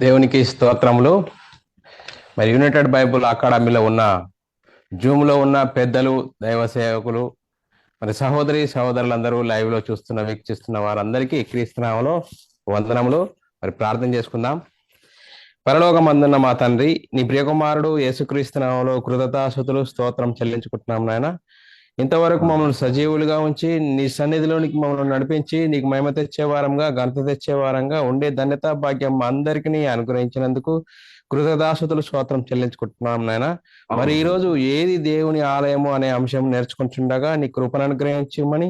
దేవునికి స్తోత్రములు. మరి యునైటెడ్ బైబుల్ అకాడమీలో ఉన్న జూమ్లో ఉన్న పెద్దలు, దైవ సేవకులు, మరి సహోదరి సహోదరులందరూ లైవ్లో వీక్షిస్తున్న వారందరికీ క్రీస్తునామములో వందనములు. మరి ప్రార్థన చేసుకుందాం. పరలోకమందున్న మా తండ్రి, నీ ప్రియకుమారుడు యేసుక్రీస్తునామములో కృతజ్ఞతాస్తుతులు స్తోత్రం చెల్లించుకుంటున్నాం నాయన. ఇంతవరకు మమ్మల్ని సజీవులుగా ఉంచి నీ సన్నిధిలోనికి మమ్మల్ని నడిపించి నీకు మహిమ తెచ్చే వారంగా, ఘనత తెచ్చే వారంగా ఉండే ధన్యత భాగ్యం మా అందరికీ అనుగ్రహించినందుకు కృతజ్ఞతాస్తుతులు స్తోత్రం చెల్లించుకుంటున్నాం నాయన. మరి ఈ రోజు ఏది దేవుని ఆలయము అనే అంశం నేర్చుకుంటుండగా నీ కృపను అనుగ్రహించమని,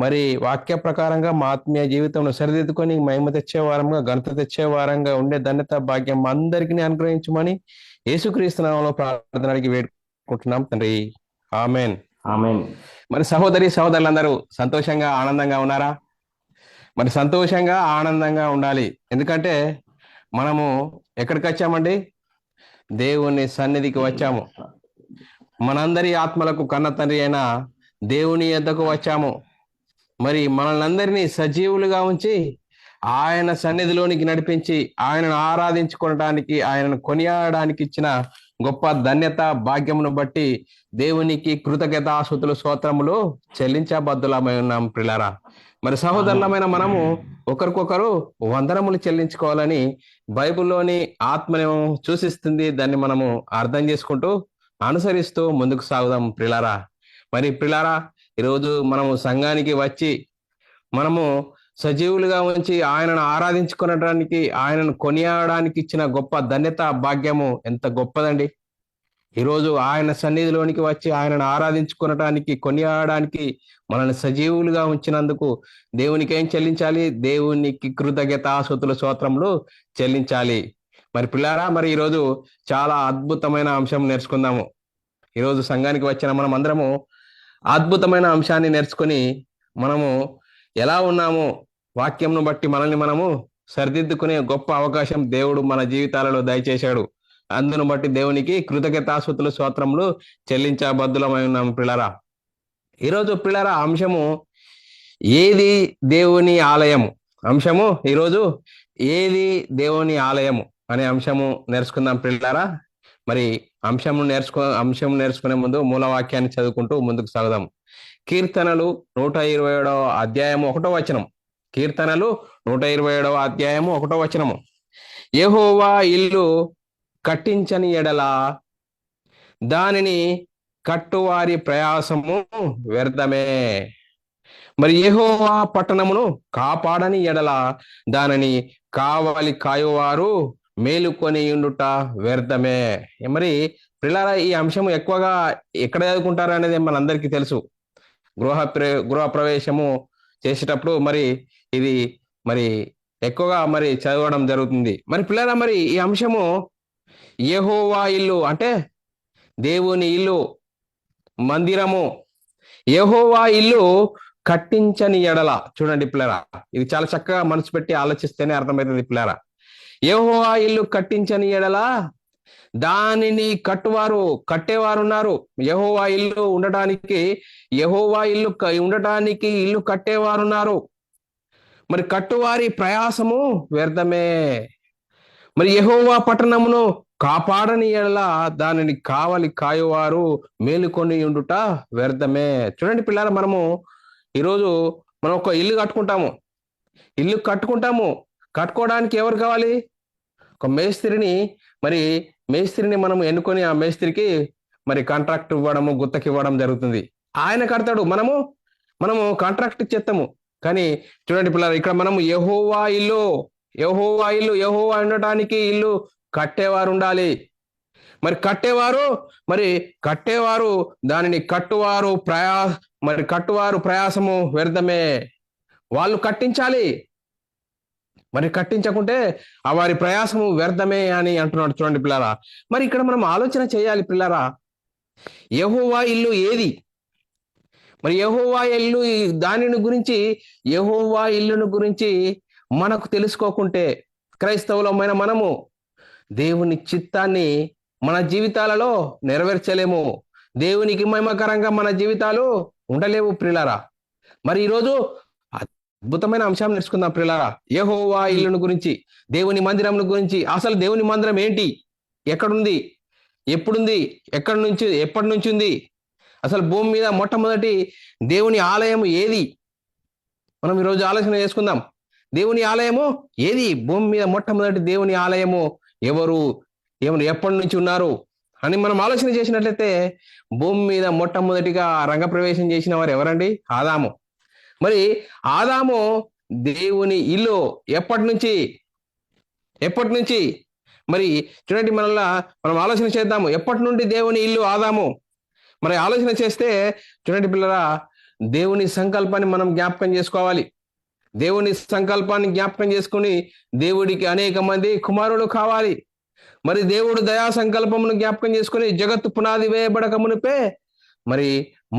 మరి వాక్య ప్రకారంగా మా ఆత్మీయ జీవితంలో సరిదిద్దుకొని మహిమ తెచ్చే వారంగా, ఘనత తెచ్చే వారంగా ఉండే ధన్యత భాగ్యం మా అందరికీ అనుగ్రహించమని యేసుక్రీస్తు నామములో ప్రార్థనకి వేడుకుంటున్నాం తండ్రి. ఆమెన్. ఆమేన్. మరి సహోదరి సహోదరులందరూ సంతోషంగా ఆనందంగా ఉన్నారా? మరి సంతోషంగా ఆనందంగా ఉండాలి. ఎందుకంటే మనము ఎక్కడికి వచ్చామండి? దేవుని సన్నిధికి వచ్చాము. మనందరి ఆత్మలకు కన్న తండ్రి అయిన దేవుని యొద్దకు వచ్చాము. మరి మనల్ని అందరినీ సజీవులుగా ఉంచి ఆయన సన్నిధిలోనికి నడిపించి ఆయనను ఆరాధించుకోవడానికి, ఆయనను కొనియాడడానికి ఇచ్చిన గొప్ప ధన్యత భాగ్యమును బట్టి దేవునికి కృతజ్ఞతాస్తుతులు స్తోత్రములు చెల్లించబద్దులమై ఉన్నాం ప్రియులారా. మరి సహోదరులమైన మనము ఒకరికొకరు వందనములు చెల్లించుకోవాలని బైబిల్లోని ఆత్మను సూచిస్తుంది. దాన్ని మనము అర్థం చేసుకుంటూ అనుసరిస్తూ ముందుకు సాగుదాం ప్రియులారా. మరి ప్రియులారా, ఈరోజు మనము సంఘానికి వచ్చి మనము సజీవులుగా ఉంచి ఆయనను ఆరాధించుకునడానికి, ఆయనను కొనియాడడానికి ఇచ్చిన గొప్ప ధన్యత భాగ్యము ఎంత గొప్పదండి. ఈరోజు ఆయన సన్నిధిలోనికి వచ్చి ఆయనను ఆరాధించుకునడానికి, కొనియాడడానికి మనల్ని సజీవులుగా ఉంచినందుకు దేవునికి ఏం చెల్లించాలి? దేవునికి కృతజ్ఞతాస్తుతులు స్తోత్రములు చెల్లించాలి. మరి పిల్లారా, మరి ఈరోజు చాలా అద్భుతమైన అంశం నేర్చుకుందాము. ఈరోజు సంఘానికి వచ్చిన మనం అందరము అద్భుతమైన అంశాన్ని నేర్చుకొని మనము ఎలా ఉన్నాము, వాక్యంను బట్టి మనల్ని మనము సరిదిద్దుకునే గొప్ప అవకాశం దేవుడు మన జీవితాలలో దయచేశాడు. అందును బట్టి దేవునికి కృతజ్ఞతాస్తుతులు స్తోత్రములు చెల్లించబద్దులమై ఉన్నాము పిల్లరా. ఈరోజు పిల్లరా అంశము ఏది దేవుని ఆలయము. అంశము ఈరోజు ఏది దేవుని ఆలయము అనే అంశము నేర్చుకుందాం పిల్లరా. మరి అంశం నేర్చుకునే ముందు మూలవాక్యాన్ని చదువుకుంటూ ముందుకు సాగుదాం. కీర్తనలు 127వ అధ్యాయము 1వ వచనం. కీర్తనలు 127వ అధ్యాయము 1వ వచనము. యెహోవా ఇల్లు కట్టించని ఎడల దానిని కట్టువారి ప్రయాసము వ్యర్థమే. మరి యెహోవా పట్టణమును కాపాడని ఎడల దానిని కావలి కాయువారు మేలుకొని ఉండుట వ్యర్థమే. మరి పిల్లల ఈ అంశము ఎక్కువగా ఎక్కడ చదువుకుంటారు అనేది మనందరికీ తెలుసు. గృహ ప్రవేశము చేసేటప్పుడు మరి ఇది మరి ఎక్కువగా మరి చదవడం జరుగుతుంది. మరి పిల్లరా, మరి ఈ అంశము యెహోవా ఇల్లు అంటే దేవుని ఇల్లు, మందిరము. యెహోవా ఇల్లు కట్టించని ఎడల, చూడండి పిల్లరా, ఇది చాలా చక్కగా మనసు పెట్టి ఆలోచిస్తేనే అర్థమవుతుంది పిల్లరా. యెహోవా ఇల్లు కట్టించని ఎడల దానిని కట్టేవారు ఉన్నారు. యెహోవా ఇల్లు ఉండటానికి ఇల్లు కట్టేవారు ఉన్నారు. మరి కట్టువారి ప్రయాసము వ్యర్థమే. మరి యెహోవా పట్టణమును కాపాడని ఎడల దానిని కావలి కాయువారు మేలుకొని ఉండుట వ్యర్థమే. చూడండి పిల్లల, మనము ఈరోజు మనం ఒక ఇల్లు కట్టుకుంటాము. కట్టుకోవడానికి ఎవరు కావాలి? ఒక మేస్త్రిని మనం ఎన్నుకొని ఆ మేస్త్రికి మరి కాంట్రాక్ట్ ఇవ్వడము, గుత్తకి ఇవ్వడం జరుగుతుంది. ఆయన కడతాడు, మనము కాంట్రాక్ట్ ఇచ్చేస్తాము. కానీ చూడండి పిల్లలు, ఇక్కడ మనము యెహోవా ఉండటానికి ఇల్లు కట్టేవారు ఉండాలి. మరి కట్టేవారు దానిని కట్టువారు ప్రయాసము వ్యర్థమే. వాళ్ళు కట్టించాలి, మరి కట్టించకుంటే వారి ప్రయాసము వ్యర్థమే అని అంటున్నాడు. చూడండి పిల్లరా, మరి ఇక్కడ మనం ఆలోచన చేయాలి పిల్లరా. యెహోవా ఇల్లు ఏది? మరి యెహోవా ఇల్లు, యెహోవా ఇల్లును గురించి మనకు తెలుసుకోకుంటే క్రైస్తవులమైన మనము దేవుని చిత్తాన్ని మన జీవితాలలో నెరవేర్చలేము. దేవునికి మహిమకరంగా మన జీవితాలు ఉండలేవు ప్రియులారా. మరి ఈరోజు అద్భుతమైన అంశం నేర్చుకుందాం ప్రియులారా. యెహోవా హ్మ్. ఇల్లును గురించి, దేవుని మందిరం గురించి. అసలు దేవుని మందిరం ఏంటి? ఎక్కడుంది? ఎప్పుడుంది? ఎప్పటి నుంచి ఉంది? అసలు భూమి మీద మొట్టమొదటి దేవుని ఆలయం ఏది? మనం ఈరోజు ఆలోచన చేసుకుందాం. దేవుని ఆలయము ఏది? భూమి మీద మొట్టమొదటి దేవుని ఆలయము ఎవరు? ఎప్పటి నుంచి ఉన్నారు? అని మనం ఆలోచన చేసినట్లయితే భూమి మీద మొట్టమొదటిగా రంగప్రవేశం చేసిన వారు ఎవరండి? ఆదాము. మరి ఆదాము దేవుని ఇల్లు ఎప్పటి నుంచి? ఎప్పటి నుంచి? మరి చూడండి, మనం ఆలోచన చేద్దాము. ఎప్పటి నుండి దేవుని ఇల్లు ఆదాము? మరి ఆలోచన చేస్తే చూడండి పిల్లరా, దేవుని సంకల్పాన్ని మనం జ్ఞాపకం చేసుకోవాలి. దేవుని సంకల్పాన్ని జ్ఞాపకం చేసుకుని దేవుడికి అనేక మంది కుమారులు కావాలి. మరి దేవుడు దయా సంకల్పమును జ్ఞాపకం చేసుకుని జగత్తు పునాది వేయబడక మునిపే మరి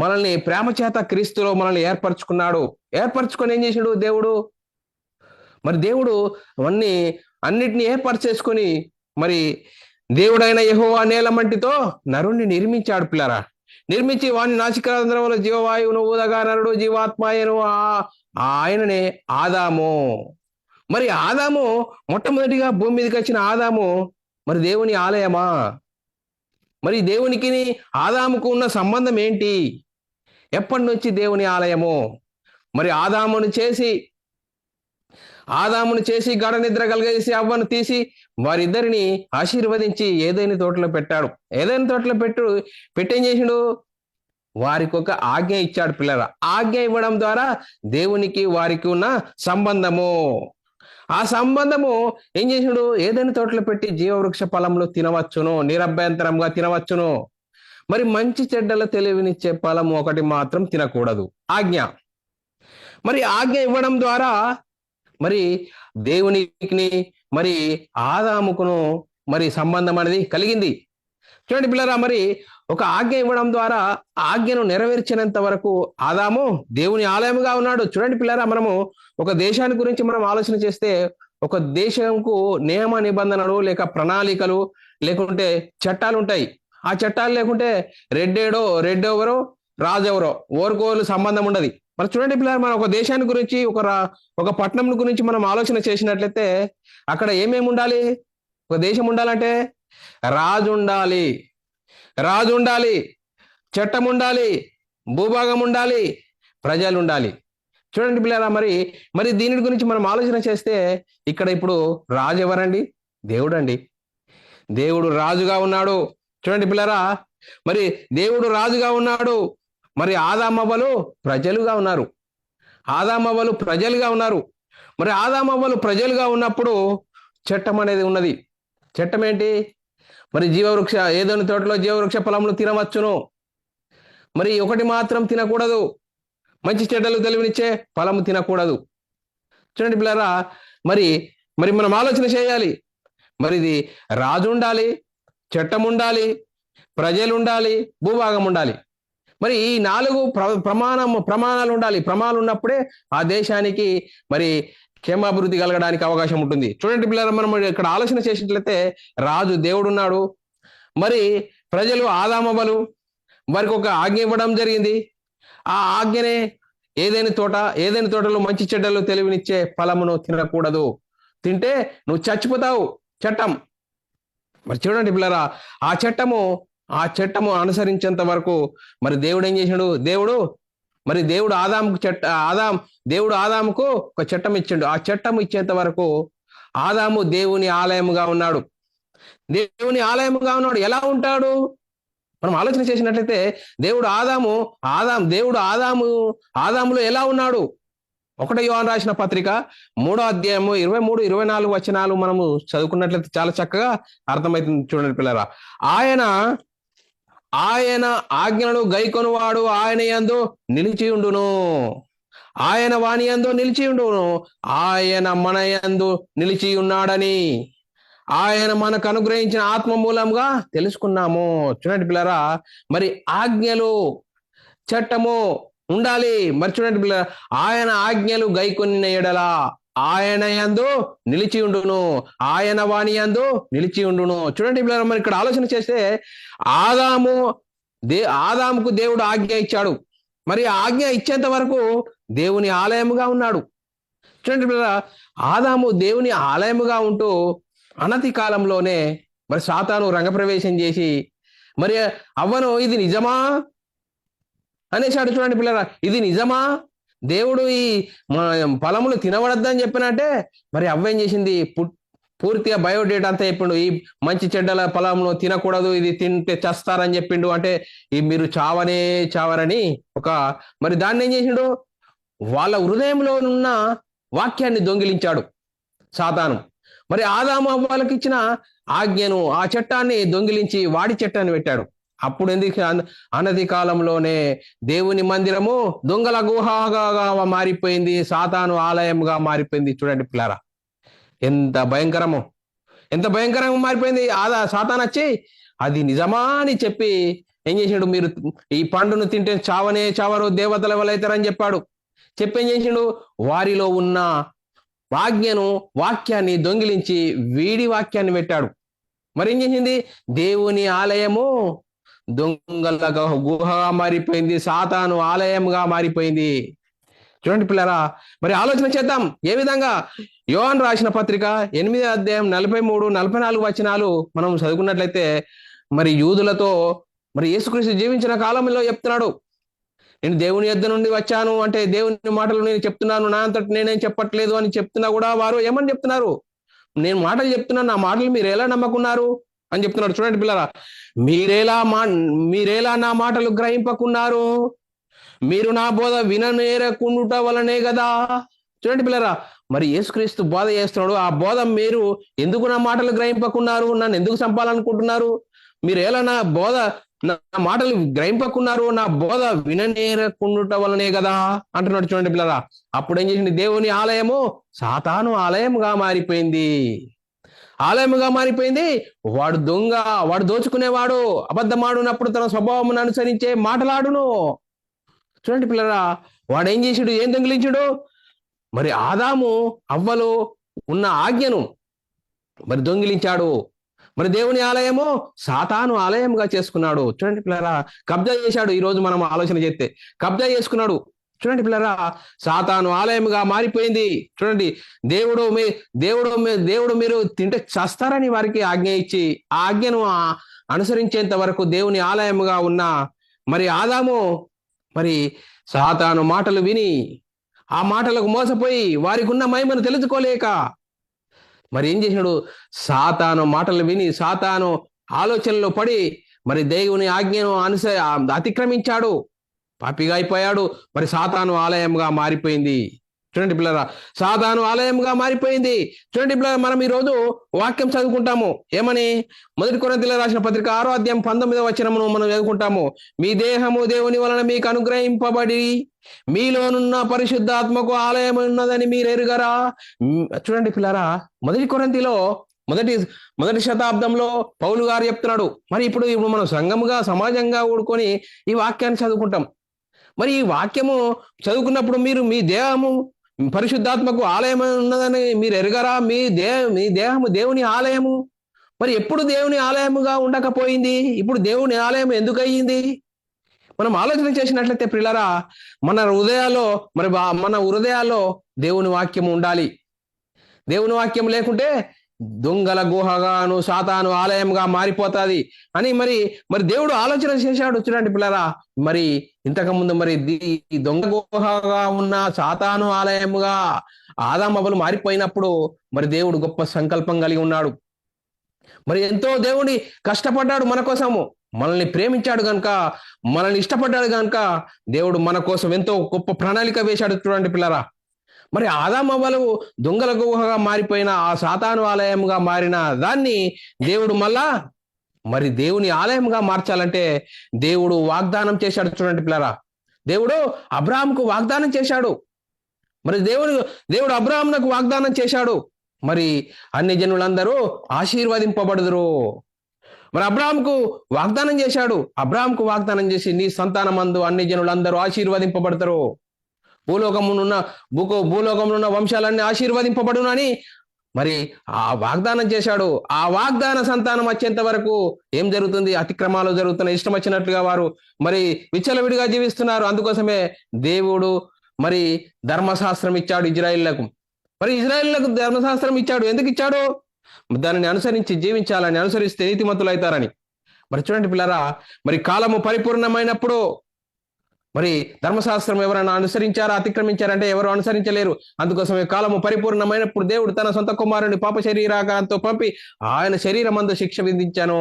మనల్ని ప్రేమ చేత క్రీస్తులో మనల్ని ఏర్పరచుకున్నాడు. ఏర్పరచుకొని ఏం చేసాడు దేవుడు? మరి దేవుడు అవన్నీ అన్నిటిని ఏర్పరచేసుకొని మరి దేవుడైన యెహోవా నేల మట్టితో నరుణ్ణి నిర్మించాడు పిల్లరా. నిర్మించి వాని నాసికారంధ్రములో జీవవాయువును ఊదగా నరుడు జీవాత్మాయను ఆయననే ఆదాము. మరి ఆదాము మొట్టమొదటిగా భూమి మీదకి వచ్చిన ఆదాము మరి దేవుని ఆలయమా? మరి దేవునికి ఆదాముకు ఉన్న సంబంధం ఏంటి? ఎప్పటి నుంచి దేవుని ఆలయము? మరి ఆదామును చేసి గాఢ నిద్ర కలిగేసి అవ్వను తీసి వారిద్దరిని ఆశీర్వదించి ఏదైనా తోటలో పెట్టాడు. ఏదైనా తోటలో పెట్టేం చేసిండు? వారికి ఒక ఆజ్ఞ ఇచ్చాడు పిల్లరా. ఆజ్ఞ ఇవ్వడం ద్వారా దేవునికి వారికి ఉన్న సంబంధము, ఆ సంబంధము ఏం చేసిండు? ఏదైనా తోటలో పెట్టి జీవవృక్ష ఫలములు తినవచ్చును, నిరభ్యంతరంగా తినవచ్చును. మరి మంచి చెడ్డల తెలివినిచ్చే ఫలము ఒకటి మాత్రం తినకూడదు, ఆజ్ఞ. మరి ఆజ్ఞ ఇవ్వడం ద్వారా మరి దేవునికి మరి ఆదాముకును మరి సంబంధం అనేది కలిగింది. చూడండి పిల్లరా, మరి ఒక ఆజ్ఞ ఇవ్వడం ద్వారా ఆజ్ఞను నెరవేర్చినంత వరకు ఆదాము దేవుని ఆలయముగా ఉన్నాడు. చూడండి పిల్లరా, మనము ఒక దేశాన్ని గురించి మనం ఆలోచన చేస్తే ఒక దేశంకు నియమ నిబంధనలు లేక ప్రణాళికలు లేకుంటే చట్టాలు ఉంటాయి. ఆ చట్టాలు లేకుంటే రెడ్డెవరో రాజెవరో ఓరుకోలు సంబంధం ఉండదు. మరి చూడండి పిల్లలు, మనం ఒక దేశాన్ని గురించి ఒక పట్టణం గురించి మనం ఆలోచన చేసినట్లయితే అక్కడ ఏమేమి ఉండాలి? ఒక దేశం ఉండాలంటే రాజు ఉండాలి, చట్టం ఉండాలి, భూభాగం ఉండాలి, ప్రజలు ఉండాలి. చూడండి పిల్లరా, మరి దీని గురించి మనం ఆలోచన చేస్తే ఇక్కడ ఇప్పుడు రాజు ఎవరండి? దేవుడు అండి. దేవుడు రాజుగా ఉన్నాడు. చూడండి పిల్లరా, మరి దేవుడు రాజుగా ఉన్నాడు. మరి ఆదామవ్వలు ప్రజలుగా ఉన్నారు. మరి ఆదామవ్వలు ప్రజలుగా ఉన్నప్పుడు చట్టం అనేది ఉన్నది. చట్టం ఏంటి? మరి ఏదైనా తోటలో జీవవృక్ష ఫలములు తినవచ్చును, మరి ఒకటి మాత్రం తినకూడదు, మంచి చెడ్డలు తెలివినిచ్చే ఫలము తినకూడదు. చూడండి పిల్లరా, మరి మనం ఆలోచన చేయాలి. మరి ఇది రాజు ఉండాలి, చట్టం ఉండాలి, ప్రజలు ఉండాలి, భూభాగం ఉండాలి. మరి ఈ 4 ప్రమాణాలు ఉండాలి. ప్రమాణాలు ఉన్నప్పుడే ఆ దేశానికి మరి క్షేమాభివృద్ధి కలగడానికి అవకాశం ఉంటుంది. చూడండి పిల్లలు, మనం ఇక్కడ ఆలోచన చేసినట్లయితే రాజు దేవుడు ఉన్నాడు, మరి ప్రజలు ఆదామవ్వలు, వారికి ఒక ఆజ్ఞ ఇవ్వడం జరిగింది. ఆ ఆజ్ఞనే ఏదైనా తోటలో మంచి చెడ్డలు తెలివినిచ్చే ఫలమును తినకూడదు, తింటే నువ్వు చచ్చిపోతావు, చట్టం. మరి చూడండి పిల్లరా, ఆ చట్టము అనుసరించేంత వరకు మరి దేవుడు ఏం చేశాడు? దేవుడు ఆదాముకు ఒక చట్టం ఇచ్చిండు. ఆ చట్టం ఇచ్చేంత వరకు ఆదాము దేవుని ఆలయముగా ఉన్నాడు. ఎలా ఉంటాడు? మనం ఆలోచన చేసినట్లయితే ఆదాములో ఎలా ఉన్నాడు? 1 యోహాను రాసిన పత్రిక 3వ అధ్యాయము 23, 24 వచనాలు మనము చదువుకున్నట్లయితే చాలా చక్కగా అర్థమవుతుంది. చూడండి పిల్లరా, ఆయన ఆజ్ఞలను గైకొనువాడు ఆయన యందు నిలిచి ఉండును, ఆయన వాని యందు నిలిచి ఉండును, ఆయన మన యందు నిలిచి ఉన్నాడని ఆయన మనకు అనుగ్రహించిన ఆత్మ మూలంగా తెలుసుకున్నాము. చూడండి పిల్లరా, మరి ఆజ్ఞలు చట్టము ఉండాలి. మరి చూడండి పిల్లరా, ఆయన ఆజ్ఞలు గైకొనిన ఎడల ఆయన యందు నిలిచి ఉండును, ఆయన వాని యందు నిలిచి ఉండును. చూడండి పిల్లరా, మరి ఇక్కడ ఆలోచన చేస్తే ఆదాముకు దేవుడు ఆజ్ఞ ఇచ్చాడు. మరి ఆజ్ఞ ఇచ్చేంత వరకు దేవుని ఆలయముగా ఉన్నాడు. చూడండి పిల్లరా, ఆదాము దేవుని ఆలయముగా ఉంటూ అనతి కాలంలోనే మరి సాతాను రంగప్రవేశం చేసి మరి అవ్వను ఇది నిజమా అనేసాడు. చూడండి పిల్లరా, ఇది నిజమా, దేవుడు ఈ ఫలములు తినవడద్దని చెప్పినట్టే మరి అవ్వేం చేసింది, పూర్తిగా బయోడేటా అంతా చెప్పిండు. ఈ మంచి చెడ్డల ఫలమును తినకూడదు, ఇది తింటే చస్తారని చెప్పిండు. అంటే ఈ మీరు చావనే చావరని ఒక మరి దాన్ని ఏం చేసిండు, వాళ్ళ హృదయంలో ఉన్న వాక్యాన్ని దొంగిలించాడు సాతాను. మరి ఆదాము అవ్వాలకు ఇచ్చిన ఆజ్ఞను, ఆ చట్టాన్ని దొంగిలించి వాడి చట్టాన్ని పెట్టాడు. అప్పుడు ఎందుకు అనతి కాలంలోనే దేవుని మందిరము దొంగల గుహగా మారిపోయింది, సాతాను ఆలయంగా మారిపోయింది. చూడండి పిల్లారా, ఎంత భయంకరమో, ఎంత భయంకరంగా మారిపోయింది. సాతాను వచ్చి అది నిజమా అని చెప్పి ఏం చేసిండు, మీరు ఈ పండును తింటే చావనే చావరు, దేవతల వలైతారని చెప్పాడు. చెప్పి ఏం చేసిండు, వారిలో ఉన్న వాక్యాన్ని దొంగిలించి వీడి వాక్యాన్ని పెట్టాడు. మరి ఏం చేసింది, దేవుని ఆలయము దొంగల గుహగా మారిపోయింది, సాతాను ఆలయంగా మారిపోయింది. చూడండి పిల్లరా, మరి ఆలోచన చేద్దాం. ఏ విధంగా యోహాను రాసిన పత్రిక 8వ అధ్యాయం 43, 44 వచనాలు మనం చదువుకున్నట్లయితే మరి యూదులతో మరి యేసుక్రీస్తు జీవించిన కాలంలో చెప్తున్నాడు, నేను దేవుని యొద్ద నుండి వచ్చాను అంటే దేవుని మాటలు నేను చెప్తున్నాను, నా అంతటి నేనేం చెప్పట్లేదు అని చెప్తున్నా కూడా వారు ఏమని చెప్తున్నారు, నేను మాటలు చెప్తున్నాను, నా మాటలు మీరు ఎలా నమ్మకున్నారు అని చెప్తున్నారు. చూడండి పిల్లరా, మీరేలా నా మాటలు గ్రహింపకున్నారు, మీరు నా బోధ విననేరకుండుట వలనే కదా. చూడండి పిల్లరా, మరి యేసుక్రీస్తు బోధ చేస్తున్నాడు, ఆ బోధ మీరు ఎందుకు నా మాటలు గ్రహింపకున్నారు, నన్ను ఎందుకు చంపాలనుకుంటున్నారు, మీరు ఎలా నా మాటలు గ్రహింపకున్నారు, నా బోధ విననేరకుండుట వలనే కదా అంటున్నాడు. చూడండి పిల్లరా, అప్పుడు ఏం చేసింది, దేవుని ఆలయము సాతాను ఆలయంగా మారిపోయింది, ఆలయముగా మారిపోయింది. వాడు దొంగ, వాడు దోచుకునేవాడు, అబద్ధమాడునప్పుడు తన స్వభావం అనుసరించే మాటలాడును. చూడండి పిల్లరా, వాడు ఏం చేసాడు, ఏం దొంగిలించాడు, మరి ఆదాము అవ్వలు ఉన్న ఆజ్ఞను మరి దొంగిలించాడు. మరి దేవుని ఆలయము సాతాను ఆలయంగా చేసుకున్నాడు. చూడండి పిల్లరా, కబ్జా చేశాడు. ఈరోజు మనం ఆలోచన చేస్తే కబ్జా చేసుకున్నాడు. చూడండి పిల్లరా, సాతాను ఆలయంగా మారిపోయింది. చూడండి, దేవుడు మీరు తింటే చస్తారని వారికి ఆజ్ఞ ఇచ్చి ఆ ఆజ్ఞను అనుసరించేంత వరకు దేవుని ఆలయముగా ఉన్న మరి ఆదాము మరి సాతాను మాటలు విని ఆ మాటలకు మోసపోయి వారికి ఉన్న మహిమను తెలుసుకోలేక మరి ఏం చేశాడు, సాతాను మాటలు విని సాతాను ఆలోచనలో పడి మరి దేవుని ఆజ్ఞను అతిక్రమించాడు, పాపిగా అయిపోయాడు. మరి సాతాను ఆలయంగా మారిపోయింది. చూడండి పిల్లరా, సాతాను ఆలయంగా మారిపోయింది. చూడండి పిల్లరా, మనం ఈరోజు వాక్యం చదువుకుంటాము. ఏమని, 1 కొరింథీయులకు రాసిన పత్రిక 6వ అధ్యాయం 19వ వచనమును మనం చదువుకుంటాము. మీ దేహము దేవుని వలన మీకు అనుగ్రహింపబడి మీలోనున్న పరిశుద్ధాత్మకు ఆలయం ఉన్నదని మీరు ఎరుగరా. చూడండి పిల్లరా, 1 కొరింథీలో మొదటి శతాబ్దంలో పౌలు గారు చెప్తున్నాడు. మరి ఇప్పుడు మనం సంఘముగా సమాజంగా ఊడుకొని ఈ వాక్యాన్ని చదువుకుంటాం. మరి ఈ వాక్యము చదువుకున్నప్పుడు మీరు మీ దేహము పరిశుద్ధాత్మకు ఆలయం ఉన్నదని మీరు ఎరగరా. మీ దేహము దేవుని ఆలయము. మరి ఎప్పుడు దేవుని ఆలయముగా ఉండకపోయింది, ఇప్పుడు దేవుని ఆలయం ఎందుకు అయ్యింది? మనం ఆలోచన చేసినట్లయితే ప్రియులారా, మన హృదయాల్లో దేవుని వాక్యం ఉండాలి. దేవుని వాక్యం లేకుంటే దొంగల గుహగాను సాతాను ఆలయంగా మారిపోతాది అని మరి దేవుడు ఆలోచన చేశాడు. చూడండి పిల్లరా, మరి ఇంతకుముందు మరి దొంగ గుహగా ఉన్న సాతాను ఆలయముగా ఆదాము అవ్వలు మారిపోయినప్పుడు మరి దేవుడు గొప్ప సంకల్పం కలిగి ఉన్నాడు. మరి ఎంతో దేవుడి కష్టపడ్డాడు మన కోసము, మనల్ని ప్రేమించాడు గనుక, మనల్ని ఇష్టపడ్డాడు గనుక దేవుడు మన కోసం ఎంతో గొప్ప ప్రణాళిక వేశాడు. చూడండి పిల్లరా, మరి ఆదాము అవ్వలు దొంగల గుహగా మారిపోయిన ఆ సాతాను ఆలయంగా మారిన దాన్ని దేవుడు మళ్ళా మరి దేవుని ఆలయంగా మార్చాలంటే దేవుడు వాగ్దానం చేశాడు. చూడండి పిల్లరా, దేవుడు అబ్రాహాముకు వాగ్దానం చేశాడు. మరి దేవుడు అబ్రాహామునకు వాగ్దానం చేశాడు, మరి అన్ని జనులందరూ ఆశీర్వదింపబడుదురు. మరి అబ్రాహాముకు వాగ్దానం చేశాడు. అబ్రాహాముకు వాగ్దానం చేసి నీ సంతానమందు అన్ని జనులందరూ ఆశీర్వదింపబడతారు, భూలోకంలో ఉన్న వంశాలన్నీ ఆశీర్వదింపబడునని మరి ఆ వాగ్దానం చేశాడు. ఆ వాగ్దాన సంతానం వచ్చేంత వరకు ఏం జరుగుతుంది, అతిక్రమాలు జరుగుతున్నాయి. ఇష్టం వచ్చినట్లుగా వారు మరి విచ్చలవిడిగా జీవిస్తున్నారు. అందుకోసమే దేవుడు మరి ధర్మశాస్త్రం ఇచ్చాడు ఇజ్రాయిళ్లకు. మరి ఇజ్రాయేలులకు ధర్మశాస్త్రం ఇచ్చాడు. ఎందుకు ఇచ్చాడు? దానిని అనుసరించి జీవించాలని, అనుసరిస్తే నీతిమంతులు అవుతారని. మరి చూడండి పిల్లరా, మరి కాలము పరిపూర్ణమైనప్పుడు మరి ధర్మశాస్త్రం ఎవరైనా అనుసరించారా, అతిక్రమించారంటే ఎవరు అనుసరించలేరు. అందుకోసమే కాలము పరిపూర్ణమైనప్పుడు దేవుడు తన సొంత కుమారుని పాప శరీరాకారంతో పంపి ఆయన శరీరం అందు శిక్ష విధించాను.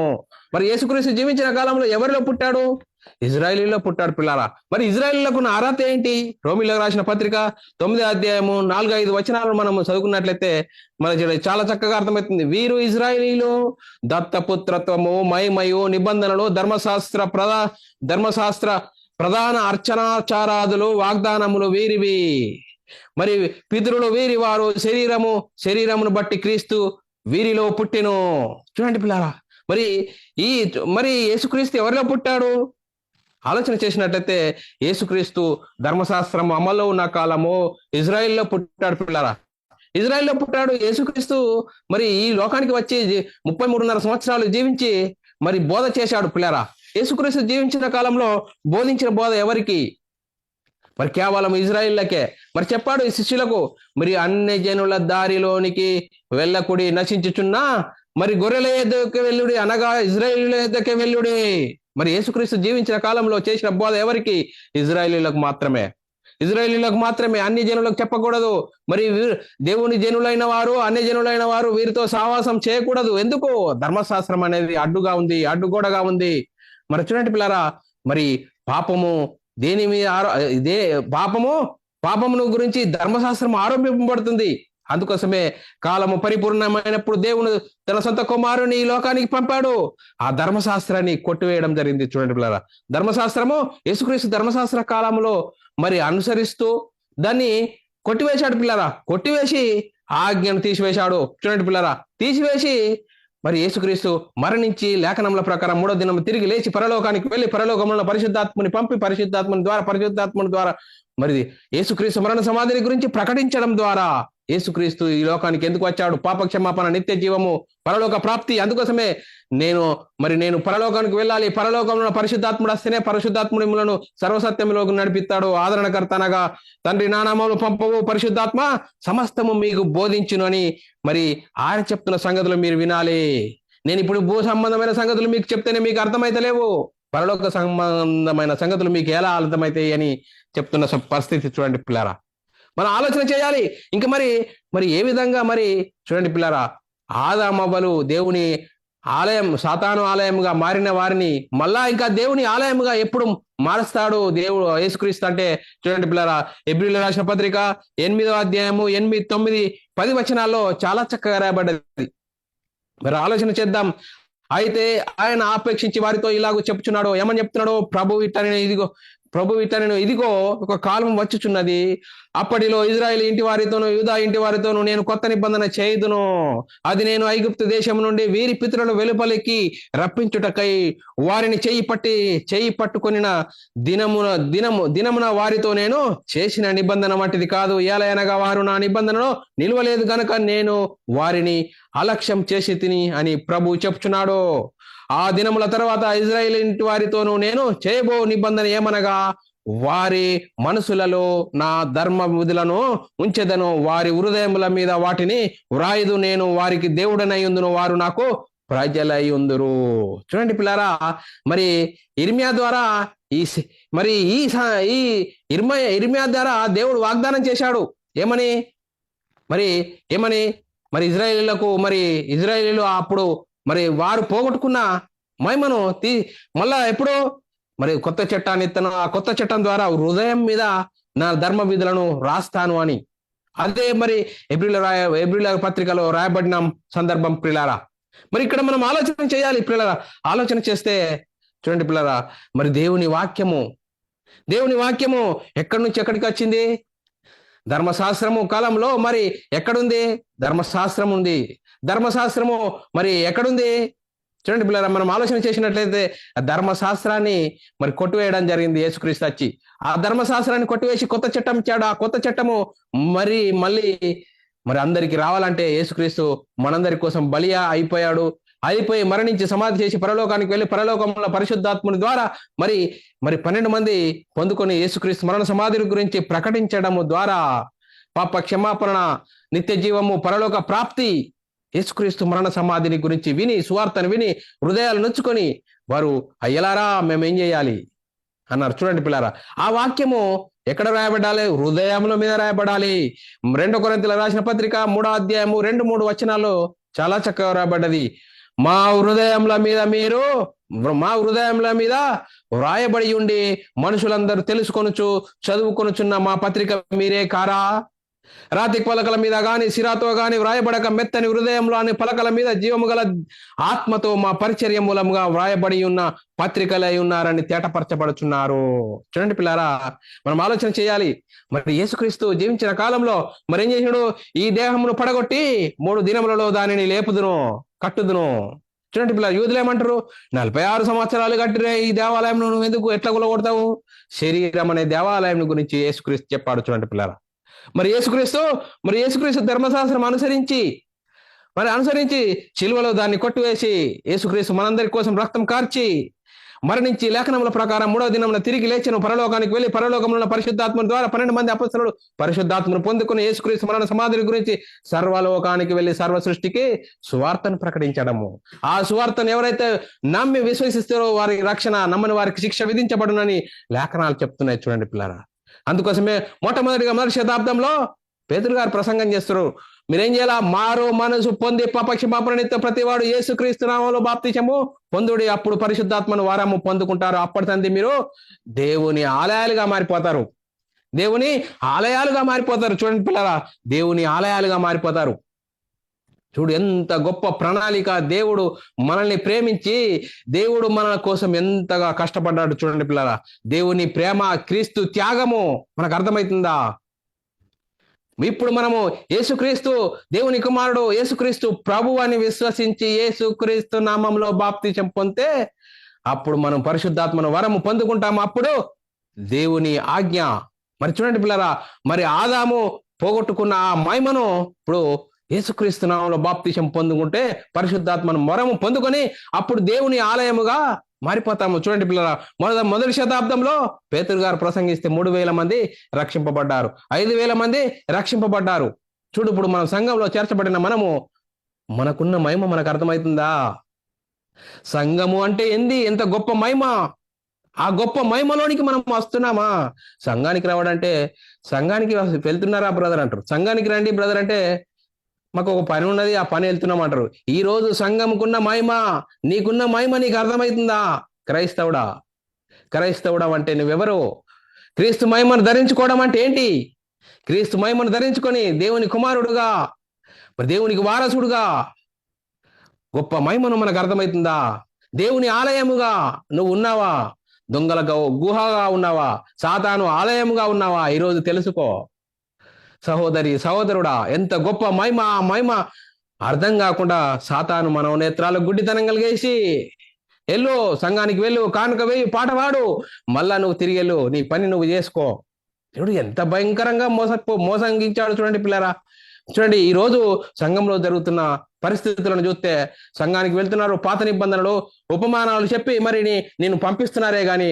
మరి యేసుక్రీస్తు జీవించిన కాలంలో ఎవరిలో పుట్టాడు? ఇజ్రాయేలీలో పుట్టాడు పిల్లారా. మరి ఇజ్రాయేలీలకు ఉన్న అర్హత ఏంటి? రోమిలకు రాసిన పత్రిక 9వ అధ్యాయము 4-5 వచనాలను మనం చదువుకున్నట్లయితే మనకి చాలా చక్కగా అర్థమవుతుంది. వీరు ఇజ్రాయేలీలు దత్తపుత్రత్వము, మహిమయు, నిబంధనలు, ధర్మశాస్త్ర ప్రధాన అర్చనాచారాదులు, వాగ్దానములు వీరివి. మరి పితరులు వీరి వారు, శరీరమును బట్టి క్రీస్తు వీరిలో పుట్టెను. చూడండి పిల్లారా, మరి యేసుక్రీస్తు ఎవరిలో పుట్టాడు? ఆలోచన చేసినట్లయితే యేసుక్రీస్తు ధర్మశాస్త్రం అమల్లో ఉన్న కాలము ఇజ్రాయిల్లో పుట్టాడు పిల్లారా. ఇజ్రాయిల్లో పుట్టాడు యేసుక్రీస్తు. మరి ఈ లోకానికి వచ్చి 33.5 సంవత్సరాలు జీవించి మరి బోధ చేశాడు పిల్లారా. యేసుక్రీస్తు జీవించిన కాలంలో బోధించిన బోధ ఎవరికి? మరి కేవలం ఇజ్రాయిల్లకే. మరి చెప్పాడు ఈ శిష్యులకు, మరి అన్ని జనుల దారిలోనికి వెళ్ళకుడి, నశించుచున్నా మరి గొర్రెల యొద్దకు వెళ్ళుడి, అనగా ఇజ్రాయేలీయుల యొద్దకే వెళ్ళుడి. మరి యేసుక్రీస్తు జీవించిన కాలంలో చేసిన బోధ ఎవరికి? ఇజ్రాయేలీయులకు మాత్రమే. ఇజ్రాయేలీయులకు మాత్రమే, అన్ని జనులకు చెప్పకూడదు. మరి దేవుని జనులైన వారు, అన్ని జనులైన వారు వీరితో సహవాసం చేయకూడదు. ఎందుకు? ధర్మశాస్త్రం అనేది అడ్డుగోడగా ఉంది. మరి చూడండి పిల్లారా, మరి పాపము దేని మీద పాపమును గురించి ధర్మశాస్త్రం ఆరోపింపబడుతుంది. అందుకోసమే కాలము పరిపూర్ణమైనప్పుడు దేవుడు తన సొంత కుమారుని ఈ లోకానికి పంపాడు. ఆ ధర్మశాస్త్రాన్ని కొట్టివేయడం జరిగింది. చూడండి పిల్లారా, ధర్మశాస్త్రము యేసుక్రీస్తు ధర్మశాస్త్ర కాలంలో మరి అనుసరిస్తూ దాన్ని కొట్టివేశాడు పిల్లారా. కొట్టివేసి ఆజ్ఞను తీసివేశాడు. చూడండి పిల్లారా, తీసివేసి మరి యేసుక్రీస్తు మరణించి లేఖనముల ప్రకారం 3వ దినం తిరిగి లేచి పరలోకానికి వెళ్ళి పరలోకములో పరిశుద్ధాత్మని పంపి పరిశుద్ధాత్మని ద్వారా మరి యేసుక్రీస్తు మరణ సమాధిని గురించి ప్రకటించడం ద్వారా యేసుక్రీస్తు ఈ లోకానికి ఎందుకు వచ్చాడు? పాప క్షమాపణ, నిత్య జీవము, పరలోక ప్రాప్తి. అందుకోసమే నేను పరలోకానికి వెళ్ళాలి. పరలోకంలో పరిశుద్ధాత్ముడు వస్తేనే పరిశుద్ధాత్ముడి మిమ్మలను సర్వసత్యంలోకి నడిపిస్తాడు. ఆదరణకర్త అనగా తండ్రి నా నామములో పంపవు పరిశుద్ధాత్మ సమస్తము మీకు బోధించును అని మరి ఆయన చెప్తున్న సంగతులు మీరు వినాలి. నేను ఇప్పుడు భూ సంబంధమైన సంగతులు మీకు చెప్తేనే మీకు అర్థమైతలేవు. పరలోక సంబంధమైన సంగతులు మీకు ఎలా అర్థమవుతాయి అని చెప్తున్న పరిస్థితి. చూడండి పిల్లారా, మనం ఆలోచన చేయాలి. ఇంకా మరి ఏ విధంగా మరి చూడండి పిల్లారా, ఆదామవ్వలు దేవుని ఆలయం, సాతాను ఆలయంగా మారిన వారిని మళ్ళా ఇంకా దేవుని ఆలయంగా ఎప్పుడు మారుస్తాడు దేవుడు యేసుక్రీస్తు అంటే? చూడండి పిల్లారా, హెబ్రీయులకు రాసిన పత్రిక 8వ అధ్యాయము 8, 9, 10 వచనాల్లో చాలా చక్కగా రాయబడ్డది. మరి ఆలోచన చేద్దాం. అయితే ఆయన ఆపేక్షించి వారితో ఇలాగ చెప్తున్నాడు. ఏమని చెప్తున్నాడు? ప్రభు ఇట్లా ఇదిగో ఒక కాలం వచ్చుచున్నది, అప్పటిలో ఇజ్రాయేల్ ఇంటి వారితోను యూదా ఇంటి వారితోను నేను కొత్త నిబంధన చేయుదును. అది నేను ఐగుప్తు దేశం నుండి వీరి పితరులను వెలుపలికి రప్పించుటకై వారిని చెయ్యి పట్టుకొనిన దినమున వారితో నేను చేసిన నిబంధన వంటిది కాదు. ఏలయనగా వారు నా నిబంధనలో నిలవలేదు గనుక నేను వారిని అలక్ష్యం చేసి తిని అని ప్రభు చెప్తున్నాడు. ఆ దినముల తర్వాత ఇజ్రాయేల్ ఇంటి వారితోనూ నేను చేయబో నిబంధన ఏమనగా, వారి మనసులలో నా ధర్మ విధులను ఉంచెదను, వారి హృదయముల మీద వాటిని వ్రాయదు, నేను వారికి దేవుడనయ్యుందును, వారు నాకు ప్రజలయ్యుందురు. చూడండి పిల్లారా, మరి ఇర్మియా ద్వారా ఇర్మియా ద్వారా దేవుడు వాగ్దానం చేశాడు. ఏమని మరి ఇజ్రాయేలీలు అప్పుడు మరి వారు పోగొట్టుకున్న మహిమను మళ్ళా ఎప్పుడో మరి కొత్త చట్టాన్ని ఇస్తాను, ఆ కొత్త చట్టం ద్వారా మీద నా ధర్మ విధులను రాస్తాను అని. అదే మరి ఏప్రిల్ పత్రికలో రాయబడిన సందర్భం పిల్లారా. మరి ఇక్కడ మనం ఆలోచన చేయాలి పిల్లారా. ఆలోచన చేస్తే చూడండి పిల్లారా, మరి దేవుని వాక్యము ఎక్కడి నుంచి ఎక్కడికి వచ్చింది? ధర్మశాస్త్రము కాలంలో మరి ఎక్కడుంది? ధర్మశాస్త్రం ఉంది. ధర్మశాస్త్రము మరి ఎక్కడుంది? చూడండి పిల్లరా, మనం ఆలోచన చేసినట్లయితే ఆ ధర్మశాస్త్రాన్ని మరి కొట్టివేయడం జరిగింది యేసుక్రీస్తు వచ్చి. ఆ ధర్మశాస్త్రాన్ని కొట్టివేసి కొత్త చట్టం ఇచ్చాడు. ఆ కొత్త చట్టము మళ్ళీ అందరికి రావాలంటే యేసుక్రీస్తు మనందరి కోసం బలియా అయిపోయి మరణించి సమాధి చేసి పరలోకానికి వెళ్ళి పరలోకంలో పరిశుద్ధాత్ముని ద్వారా మరి 12 మంది పొందుకొని యేసుక్రీస్తు మరణ సమాధి గురించి ప్రకటించడము ద్వారా పాప క్షమాపణ, నిత్య జీవము, పరలోక ప్రాప్తి, యేసుక్రీస్తు మరణ సమాధిని గురించి విని, సువార్తను విని హృదయాలు నొచ్చుకొని వారు అయ్యలారా మేమేం చేయాలి అన్నారు. చూడండి పిల్లారా, ఆ వాక్యము ఎక్కడ రాయబడాలి? హృదయముల మీద రాయబడాలి. 2 కొరింథీయులకు రాసిన పత్రిక 3వ అధ్యాయము 2-3 వచనాల్లో చాలా చక్కగా రాయబడ్డది. మా హృదయముల మీద వ్రాయబడి ఉండి మనుషులందరూ తెలుసుకొనుచు చదువుకొనుచున్న మా పత్రిక మీరే కారా? రాతి పలకల మీద గాని సిరాతో గాని వ్రాయబడక మెత్తని హృదయంలోని పలకల మీద జీవము గల ఆత్మతో మా పరిచర్య మూలముగా వ్రాయబడి ఉన్న పత్రికలై ఉన్నారని తేటపరచబడుచున్నారు. చూడండి పిల్లారా, మనం ఆలోచన చేయాలి. మరి యేసుక్రీస్తు జీవించిన కాలంలో మరి ఏం చేసినాడు? ఈ దేహమును పడగొట్టి 3 దినములలో దానిని లేపుదును, కట్టుదును. చూడండి పిల్లలు, యూదులు ఏమంటారు? 46 సంవత్సరాలు కట్టిరే ఈ దేవాలయం, నువ్వు ఎందుకు ఎట్లా కొలగొడతావు? శరీరం అనే దేవాలయం గురించి యేసుక్రీస్తు చెప్పాడు. చూడండి పిల్లరా, మరి యేసుక్రీస్తు ధర్మశాస్త్రం అనుసరించి శిలువలో దాన్ని కొట్టివేసి యేసుక్రీస్తు మనందరి కోసం రక్తం కార్చి మరణించి లేఖనముల ప్రకారం 3వ దినమున తిరిగి లేచెను. పరలోకానికి వెళ్లి పరలోకములో పరిశుద్ధాత్మ ద్వారా 12 మంది అపొస్తలులు పరిశుద్ధాత్మను పొందుకుని యేసుక్రీస్తు మరణ సమాధిని గురించి సర్వలోకానికి వెళ్లి సర్వ సృష్టికి సువార్తను ప్రకటించడము. ఆ సువార్తను ఎవరైతే నమ్మి విశ్వసిస్తారో వారి రక్షణ, నమ్మని వారికి శిక్ష విధించబడునని లేఖనాలు చెప్తున్నాయి. చూడండి పిల్లరా, అందుకోసమే మొదటి శతాబ్దంలో పేతురు గారు ప్రసంగం చేస్తారు. మీరేం చేయాలా? మారు మనసు పొంది పాపక్షమాపణ నిత్యం ప్రతివాడు యేసుక్రీస్తు నామములో బాప్తిసము పొందుడి, అప్పుడు పరిశుద్ధాత్మను వారము పొందుకుంటారు. అప్పటి తండ్రి మీరు దేవుని ఆలయాలుగా మారిపోతారు. చూడండి పిల్లరా, దేవుని ఆలయాలుగా మారిపోతారు. చూడు ఎంత గొప్ప ప్రణాళిక! దేవుడు మనల్ని ప్రేమించి దేవుడు మన కోసం ఎంతగా కష్టపడ్డాడు. చూడండి పిల్లరా, దేవుని ప్రేమ, క్రీస్తు త్యాగము మనకు అర్థమవుతుందా? ఇప్పుడు మనము యేసుక్రీస్తు దేవుని కుమారుడు, యేసుక్రీస్తు ప్రభు అని విశ్వసించి యేసుక్రీస్తు నామంలో బాప్తిసం పొందితే అప్పుడు మనం పరిశుద్ధాత్మను వరము పొందుకుంటాము. అప్పుడు దేవుని ఆజ్ఞ. మరి చూడండి పిల్లరా, మరి ఆదాము పోగొట్టుకున్న ఆ మహిమను ఇప్పుడు యేసుక్రీస్తు నామంలో బాప్తిసం పొందుకుంటే పరిశుద్ధాత్మను వరము పొందుకొని అప్పుడు దేవుని ఆలయముగా మారిపోతాము. చూడండి పిల్లరా, మొదటి శతాబ్దంలో పేతురు గారు ప్రసంగిస్తే 3,000 మంది రక్షింపబడ్డారు, 5,000 మంది రక్షింపబడ్డారు. చూడు, ఇప్పుడు మనం సంఘంలో చేర్చబడిన మనకున్న మహిమ మనకు అర్థమవుతుందా? సంఘము అంటే ఏంది? ఎంత గొప్ప మహిమ! ఆ గొప్ప మహిమలోనికి మనం వస్తున్నామా? సంఘానికి రావడంటే, సంఘానికి వెళ్తున్నారా బ్రదర్ అంటారు. సంఘానికి రండి బ్రదర్ అంటే మాకు ఒక పని ఉన్నది, ఆ పని వెళ్తున్నాం అంటారు. ఈ రోజు సంఘంకున్న మహిమ, నీకున్న మహిమ నీకు అర్థమవుతుందా? క్రైస్తవుడా అంటే నువ్వెవరు? క్రీస్తు మహిమను ధరించుకోవడం అంటే ఏంటి? క్రీస్తు మహిమను ధరించుకొని దేవుని కుమారుడుగా, మరి దేవునికి వారసుడుగా గొప్ప మహిమను మనకు అర్థమవుతుందా? దేవుని ఆలయముగా నువ్వు ఉన్నావా? దొంగల గుహగా ఉన్నావా? సాతాను ఆలయముగా ఉన్నావా? ఈరోజు తెలుసుకో. సహోదరుడా, ఎంత గొప్ప మహిమ! ఆ మహిమ అర్థం కాకుండా సాతాను మనోనేత్రాలకు గుడ్డితనం కలిగేసి వెళ్ళు, సంఘానికి వెళ్ళు, కానుక వేయి, పాట పాడు, మళ్ళా నువ్వు తిరిగి వెళ్ళు, నీ పని నువ్వు చేసుకో. చూడు ఎంత భయంకరంగా మోసంగించాడు. చూడండి పిల్లరా, చూడండి ఈ రోజు సంఘంలో జరుగుతున్న పరిస్థితులను చూస్తే సంఘానికి వెళ్తున్నారు, పాత నిబంధనలు ఉపమానాలు చెప్పి మరి నేను పంపిస్తున్నారే గాని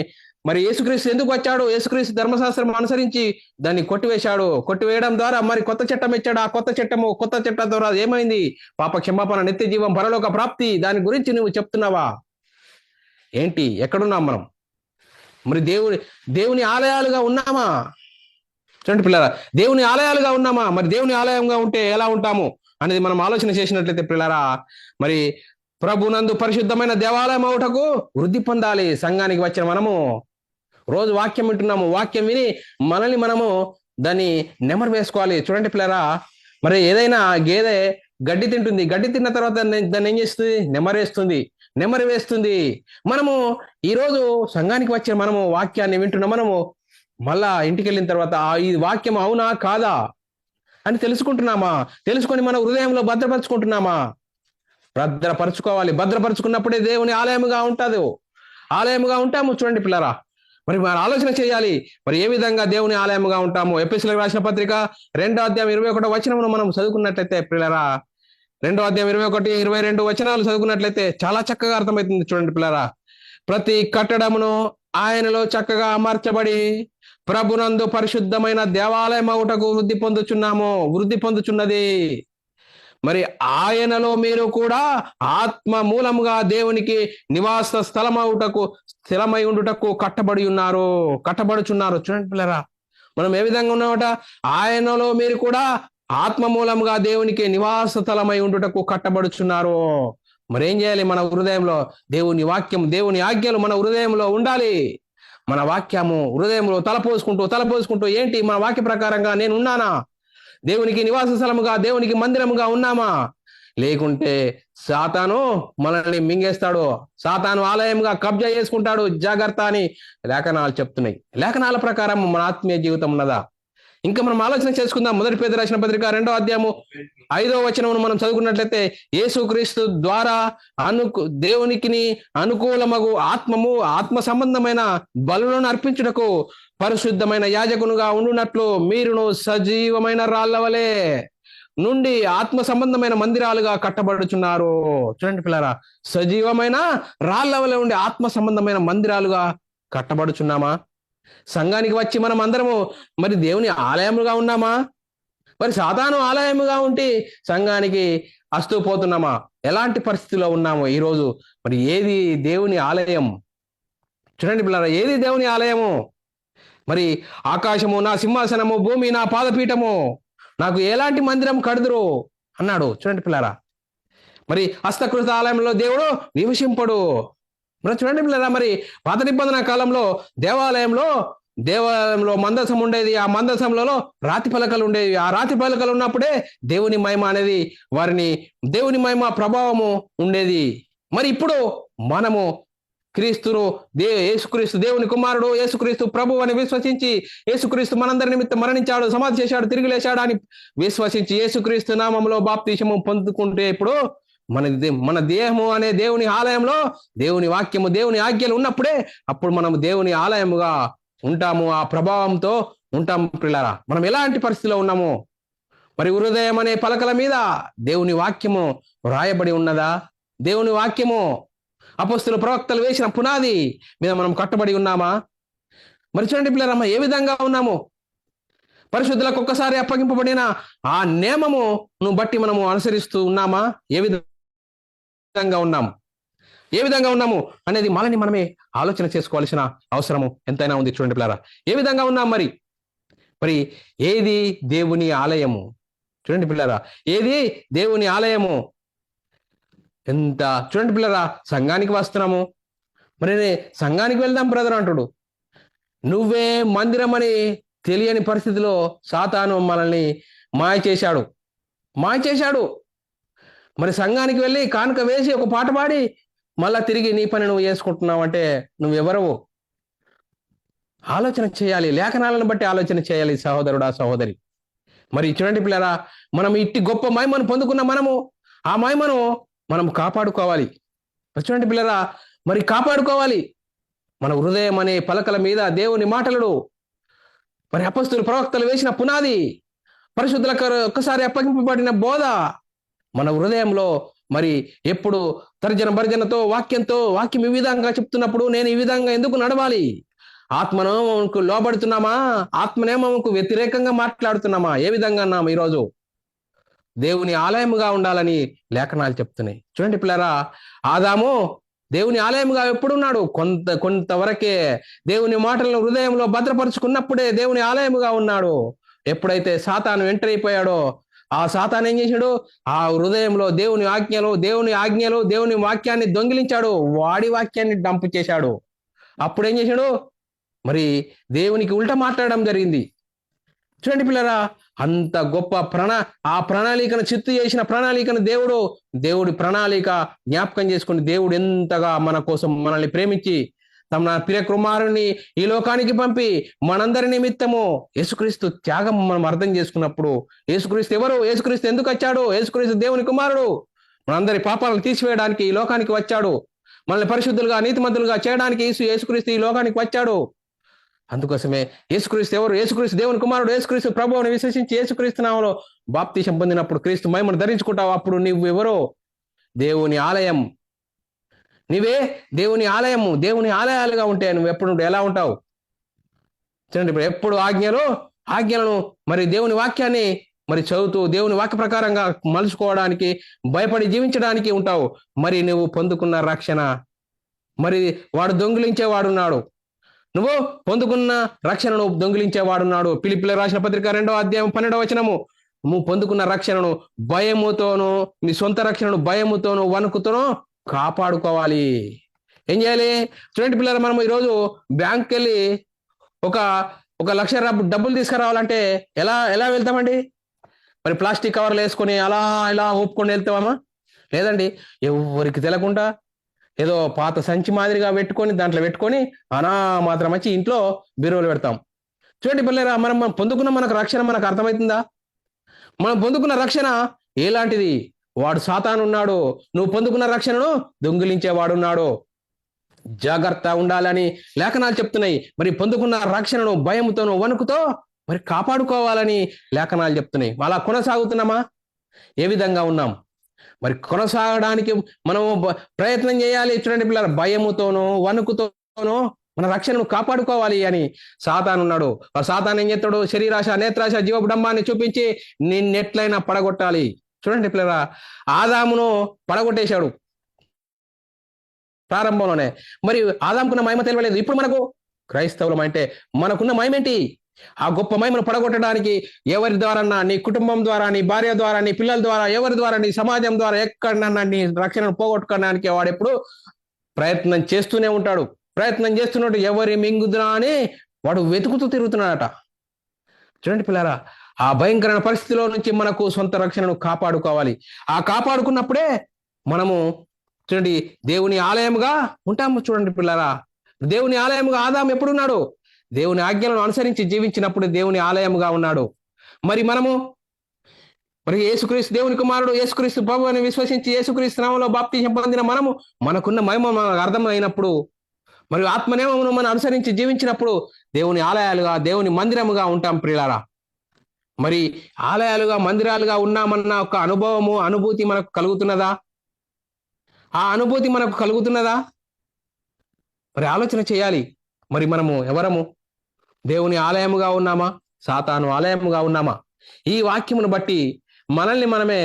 మరి యేసుక్రీస్తు ఎందుకు వచ్చాడు? యేసుక్రీస్తు ధర్మశాస్త్రం అనుసరించి దాన్ని కొట్టివేశాడు. కొట్టివేయడం ద్వారా మరి కొత్త చట్టం ఇచ్చాడు. ఆ కొత్త చట్టం ద్వారా ఏమైంది? పాప క్షమాపణ, నిత్య జీవం, పరలోక ప్రాప్తి. దాని గురించి నువ్వు చెప్తున్నావా? ఏంటి? ఎక్కడున్నాం మనం? మరి దేవుని ఆలయాలుగా ఉన్నామా? చూడండి పిల్లరా, దేవుని ఆలయాలుగా ఉన్నామా? మరి దేవుని ఆలయంగా ఉంటే ఎలా ఉంటాము అనేది మనం ఆలోచన చేసినట్లయితే పిల్లరా, మరి ప్రభునందు పరిశుద్ధమైన దేవాలయం అవుటకు వృద్ధి పొందాలి. సంఘానికి వచ్చిన మనము రోజు వాక్యం వింటున్నాము, వాక్యం విని మనల్ని మనము దాన్ని నెమరు వేసుకోవాలి. చూడండి పిల్లరా, మరి ఏదైనా గేదె గడ్డి తింటుంది, గడ్డి తిన్న తర్వాత దాన్ని ఏం చేస్తుంది? నెమరు వేస్తుంది. మనము ఈరోజు సంఘానికి వచ్చిన మనము వాక్యాన్ని వింటున్న మనము మళ్ళా ఇంటికి వెళ్ళిన తర్వాత ఈ వాక్యం అవునా కాదా అని తెలుసుకుంటున్నామా? తెలుసుకొని మన హృదయంలో భద్రపరుచుకుంటున్నామా? భద్రపరుచుకున్నప్పుడే దేవుని ఆలయముగా ఉంటాము. చూడండి పిల్లరా, మరి ఆలోచన చేయాలి. మరి ఏ విధంగా దేవుని ఆలయముగా ఉంటాము? ఎఫెసీయులకు రాసిన పత్రిక 2వ అధ్యాయం 21వ వచనమును మనం చదువుకున్నట్లయితే పిల్లరా, 2వ అధ్యాయం 21, 22 వచనాలు చదువుకున్నట్లయితే చాలా చక్కగా అర్థమవుతుంది. చూడండి పిల్లరా, ప్రతి కట్టడమును ఆయనలో చక్కగా అమర్చబడి ప్రభునందు పరిశుద్ధమైన దేవాలయం అవుటకు వృద్ధి పొందుచున్నది. మరి ఆయనలో మీరు కూడా ఆత్మ మూలముగా దేవునికి నివాస స్థలమై ఉండుటకు కట్టబడుచున్నారు. చూడండి పిల్లరా, మనం ఏ విధంగా ఉన్నామట? ఆయనలో మీరు కూడా ఆత్మ మూలముగా దేవునికి నివాస స్థలమై ఉండుటకు కట్టబడుచున్నారు. మరేం చేయాలి? మన హృదయంలో దేవుని వాక్యం, దేవుని ఆజ్ఞలు మన హృదయంలో ఉండాలి. మన వాక్యము హృదయంలో తలపోసుకుంటూ ఏంటి మన వాక్య ప్రకారంగా నేను ఉన్నానా? దేవునికి నివాస స్థలముగా, దేవునికి మందిరముగా ఉన్నామా? లేకుంటే సాతాను మనల్ని మింగేస్తాడు, సాతాను ఆలయంగా కబ్జా చేసుకుంటాడు, జాగ్రత్త అని లేఖనాలు చెప్తున్నాయి. లేఖనాల ప్రకారం మన ఆత్మీయ జీవితం ఉన్నదా? ఇంకా మనం ఆలోచన చేసుకుందాం. 1 పేతురు రాసిన పత్రిక 2వ అధ్యాయము 5వ వచనం మనం చదువుకున్నట్లయితే, యేసుక్రీస్తు ద్వారా దేవునికి అనుకూలమగు ఆత్మ సంబంధమైన బలులను అర్పించుటకు పరిశుద్ధమైన యాజకునుగా ఉండునట్లు మీరును సజీవమైన రాళ్ల వలె నుండి ఆత్మ సంబంధమైన మందిరాలుగా కట్టబడుచున్నారు. చూడండి పిల్లరా, సజీవమైన రాళ్ల వలె ఉండి ఆత్మ సంబంధమైన మందిరాలుగా కట్టబడుచున్నామా? సంఘానికి వచ్చి మనం అందరము మరి దేవుని ఆలయముగా ఉన్నామా? మరి సాతాను ఆలయముగా ఉండి సంఘానికి వస్తూ పోతున్నామా? ఎలాంటి పరిస్థితిలో ఉన్నామో ఈరోజు? మరి ఏది దేవుని ఆలయం? చూడండి పిల్లరా, ఏది దేవుని ఆలయము? మరి ఆకాశము నా సింహాసనము, భూమి నా పాదపీఠము, నాకు ఎలాంటి మందిరం కడుదురు అన్నాడు. చూడండి పిల్లరా, మరి హస్తకృత ఆలయంలో దేవుడు నివసింపడు. మరి చూడండి పిల్లరా, మరి పాత నిబంధన కాలంలో దేవాలయంలో మందసం ఉండేది. ఆ మందసంలో రాతి పలకలు ఉండేవి. ఆ రాతి పలకలు ఉన్నప్పుడే దేవుని మహిమ అనేది దేవుని మహిమ ప్రభావము ఉండేది. మరి ఇప్పుడు మనము యేసుక్రీస్తు దేవుని కుమారుడు, యేసుక్రీస్తు ప్రభు అని విశ్వసించి, యేసుక్రీస్తు మనందరి నిమిత్తం మరణించాడు, సమాధి చేశాడు, తిరిగి లేచాడు అని విశ్వసించి యేసుక్రీస్తు నామంలో బాప్తిసము పొందుకుంటే ఇప్పుడు మన దేహము అనే దేవుని ఆలయంలో దేవుని వాక్యము, దేవుని ఆజ్ఞలు ఉన్నప్పుడే అప్పుడు మనం దేవుని ఆలయముగా ఉంటాము, ఆ ప్రభావంతో ఉంటాము. పిల్లరా, మనం ఎలాంటి పరిస్థితిలో ఉన్నాము? మరి హృదయం అనే పలకల మీద దేవుని వాక్యము వ్రాయబడి ఉన్నదా? దేవుని వాక్యము అపొస్తలులు ప్రవక్తలు వేసిన పునాది మీద మనం కట్టబడి ఉన్నామా? మరి చూడండి పిల్లరమ్మ, ఏ విధంగా ఉన్నాము? పరిశుద్ధులకు ఒక్కసారి అప్పగింపబడిన ఆ నియమమును బట్టి మనము అనుసరిస్తూ ఉన్నామా? ఏ విధంగా ఉన్నాము అనేది మనల్ని మనమే ఆలోచన చేసుకోవాల్సిన అవసరము ఎంతైనా ఉంది. చూడండి పిల్లరా, ఏ విధంగా ఉన్నాం? మరి ఏది దేవుని ఆలయము? చూడండి పిల్లరా, ఏది దేవుని ఆలయము? చూడండి పిల్లరా, సంఘానికి వస్తున్నాము. మరి సంఘానికి వెళ్దాం బ్రదర్ అంటాడు. నువ్వే మందిరం అని తెలియని పరిస్థితిలో సాతాను మనల్ని మాయ చేశాడు. మరి సంఘానికి వెళ్ళి కానుక వేసి ఒక పాట పాడి మళ్ళా తిరిగి నీ పని నువ్వు చేసుకుంటున్నావు అంటే నువ్వెవరవు? ఆలోచన చేయాలి, లేఖనాలను బట్టి ఆలోచన చేయాలి సహోదరుడా, సహోదరి. మరి చూడండి పిల్లరా, మనం ఇట్టి గొప్ప మహిమను పొందుకున్న ఆ మహిమను మనం కాపాడుకోవాలి. చూడండి పిల్లరా, మరి కాపాడుకోవాలి. మన హృదయం అనే పలకల మీద దేవుని మాటలు, మరి అపొస్తలులు ప్రవక్తలు వేసిన పునాది, పరిశుద్ధులకు ఒక్కసారి అప్పగింపబడిన బోధ మన హృదయంలో మరి ఎప్పుడు తర్జన భర్జనతో వాక్యం ఈ విధంగా చెప్తున్నప్పుడు నేను ఈ విధంగా ఎందుకు నడవాలి? ఆత్మనేమకు లోబడుతున్నామా? ఆత్మనేమకు వ్యతిరేకంగా మాట్లాడుతున్నామా? ఏ విధంగా ఉన్నాము ఈరోజు? దేవుని ఆలయముగా ఉండాలని లేఖనాలు చెప్తున్నాయి. చూడండి పిల్లరా, ఆదాము దేవుని ఆలయముగా ఎప్పుడున్నాడు? కొంతవరకే దేవుని మాటలను హృదయంలో భద్రపరుచుకున్నప్పుడే దేవుని ఆలయముగా ఉన్నాడు. ఎప్పుడైతే సాతాను ఎంటర్ అయిపోయాడో ఆ సాతాను ఏం చేశాడు? ఆ హృదయంలో దేవుని ఆజ్ఞలు, దేవుని వాక్యాన్ని దొంగిలించాడు, వాడి వాక్యాన్ని డంప్ చేశాడు. అప్పుడు ఏం చేశాడు? మరి దేవునికి ఉల్టా మాట్లాడడం జరిగింది. చూడండి పిల్లరా, అంత గొప్ప ఆ ప్రణాళికను చిత్తు చేసిన ప్రణాళికను దేవుడి ప్రణాళిక జ్ఞాపకం చేసుకుని దేవుడు ఎంతగా మన కోసం మనల్ని ప్రేమించి తమ ప్రియ కుమారుని ఈ లోకానికి పంపి మనందరి నిమిత్తము యేసుక్రీస్తు త్యాగం మనం అర్థం చేసుకున్నప్పుడు, యేసుక్రీస్తు ఎవరు? యేసుక్రీస్తు ఎందుకు వచ్చాడు? యేసుక్రీస్తు దేవుని కుమారుడు, మనందరి పాపాలను తీసివేయడానికి ఈ లోకానికి వచ్చాడు. మనల్ని పరిశుద్ధులుగా, నీతిమంతులుగా చేయడానికి యేసుక్రీస్తు ఈ లోకానికి వచ్చాడు. అందుకోసమే యేసుక్రీస్తు ఎవరు? యేసుక్రీస్తు దేవుని కుమారుడు, యేసుక్రీస్తు ప్రభువుని విశ్వసించి యేసుక్రీస్తు నామములో బాప్తిసం పొందినప్పుడు క్రీస్తు మహిమను ధరించుకుంటావు. అప్పుడు నువ్వెవరో? దేవుని ఆలయం. నీవే దేవుని ఆలయము. దేవుని ఆలయాలుగా ఉంటే నువ్వు ఎప్పుడు ఎలా ఉంటావు? చూడండి, ఇప్పుడు ఎప్పుడు ఆజ్ఞలను మరి దేవుని వాక్యాన్ని మరి చదువుతూ దేవుని వాక్య ప్రకారంగా మలుచుకోవడానికి, భయపడి జీవించడానికి ఉంటావు. మరి నువ్వు పొందుకున్న రక్షణ, మరి వాడు దొంగిలించేవాడున్నాడు. నువ్వు పొందుకున్న రక్షణను దొంగిలించేవాడున్నాడు. ఫిలిప్పీయులకు రాసిన పత్రిక 2వ అధ్యాయం 12వ వచనము, నువ్వు పొందుకున్న రక్షణను భయముతోనూ, నీ సొంత రక్షణను భయముతోనూ వణుకుతోనూ కాపాడుకోవాలి. ఏం చేయాలి? చూడండి పిల్లలు, మనం ఈరోజు బ్యాంక్కి వెళ్ళి ఒక 1,00,000 డబ్బులు తీసుకురావాలంటే ఎలా ఎలా వెళ్తామండి? మరి ప్లాస్టిక్ కవర్లు వేసుకొని ఇలా ఊపుకొని వెళ్తామా? లేదండి, ఎవరికి తెలియకుండా ఏదో పాత సంచి మాదిరిగా పెట్టుకొని దాంట్లో పెట్టుకొని మాత్రం వచ్చి ఇంట్లో బీరువాలో పెడతాం. చూడండి పిల్లరా, మనం పొందుకున్న మనకు రక్షణ మనకు అర్థమవుతుందా? మనం పొందుకున్న రక్షణ ఎలాంటిది? వాడు సాతాను ఉన్నాడు. నువ్వు పొందుకున్న రక్షణను దొంగిలించేవాడున్నాడు. జాగ్రత్త ఉండాలని లేఖనాలు చెప్తున్నాయి. మరి పొందుకున్న రక్షణను భయముతోనూ వణుకుతో మరి కాపాడుకోవాలని లేఖనాలు చెప్తున్నాయి. అలా కొనసాగుతున్నామా? ఏ విధంగా ఉన్నాం? మరి కొనసాగడానికి మనము ప్రయత్నం చేయాలి. చూడండి పిల్లలు, భయముతోనూ వణుకుతోనూ మన రక్షణను కాపాడుకోవాలి అని సాతాను ఉన్నాడు. ఆ సాతాను ఏం చేస్తాడు? శరీరాశ, నేత్రాశ, జీవడంబాన్ని చూపించి నిన్నెట్లయినా పడగొట్టాలి. చూడండి పిల్లరా, ఆదామును పడగొట్టేశాడు ప్రారంభంలోనే. మరి ఆదాముకున్న మహిమ తెలియలేదు. ఇప్పుడు మనకు క్రైస్తవులం అంటే మనకున్న మహిమ ఏంటి? ఆ గొప్ప మహిమను పడగొట్టడానికి ఎవరి ద్వారా, నీ కుటుంబం ద్వారా, నీ భార్య ద్వారా, నీ పిల్లల ద్వారా, ఎవరి ద్వారా, నీ సమాజం ద్వారా ఎక్కడన్నా నీ రక్షణను పోగొట్టుకోవడానికి వాడు ఎప్పుడు ప్రయత్నం చేస్తూనే ఉంటాడు. ప్రయత్నం చేస్తున్నట్టు ఎవరి మింగుదురా అని వాడు వెతుకుతూ తిరుగుతున్నాడట. చూడండి పిల్లరా, ఆ భయంకరమైన పరిస్థితిలో నుంచి మనకు సొంత రక్షణను కాపాడుకోవాలి. ఆ కాపాడుకున్నప్పుడే మనము చూడండి దేవుని ఆలయముగా ఉంటాము. చూడండి పిల్లరా, దేవుని ఆలయముగా ఆదాము ఎప్పుడున్నాడు? దేవుని ఆజ్ఞలను అనుసరించి జీవించినప్పుడు దేవుని ఆలయముగా ఉన్నాడు. మరి మనము యేసుక్రీస్తు దేవుని కుమారుడు, యేసుక్రీస్తు ప్రభు అని విశ్వసించి యేసుక్రీస్తు నామములో బాప్తిసం పొందిన మనము, మనకున్న మహిమ మనకు అర్థమైనప్పుడు, మరియు ఆత్మనియమమును మనం అనుసరించి జీవించినప్పుడు దేవుని ఆలయాలుగా, దేవుని మందిరముగా ఉంటాం ప్రియులారా. మరి ఆలయాలుగా, మందిరాలుగా ఉన్నామన్న ఒక అనుభూతి మనకు కలుగుతున్నదా? ఆ అనుభూతి మనకు కలుగుతున్నదా? మరి ఆలోచన చేయాలి. మరి మనము ఎవరము? దేవుని ఆలయముగా ఉన్నామా? సాతాను ఆలయముగా ఉన్నామా? ఈ వాక్యమును బట్టి మనల్ని మనమే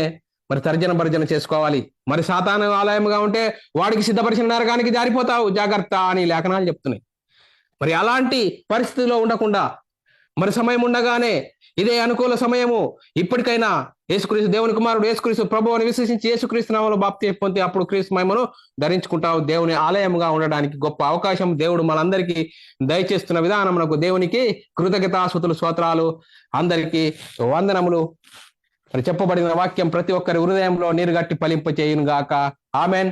మరి తర్జన భర్జన చేసుకోవాలి. మరి సాతాను ఆలయముగా ఉంటే వాడికి సిద్ధపరిచిన నరకానికి జారిపోతావు, జాగ్రత్త అని లేఖనాలు చెప్తున్నాయి. మరి అలాంటి పరిస్థితిలో ఉండకుండా, మరి సమయం ఉండగానే ఇదే అనుకూల సమయము, ఇప్పటికైనా యేసుక్రీస్తు దేవుని కుమారుడు, యేసుక్రీస్తు ప్రభు అని విశ్వసించి యేసుక్రీస్తు నామములో బాప్తిసం పొంది అప్పుడు క్రీస్తు మహిమను ధరించుకుంటావు. దేవుని ఆలయముగా ఉండడానికి గొప్ప అవకాశం దేవుడు మనందరికీ దయచేస్తున్న విధానమునకు దేవునికి కృతజ్ఞతాస్తుతులు, స్తోత్రాలు. అందరికీ వందనములు. మరి చెప్పబడిన వాక్యం ప్రతి ఒక్కరి హృదయంలో నీరుగట్టి ఫలింప చేయును గాక. ఆమెన్.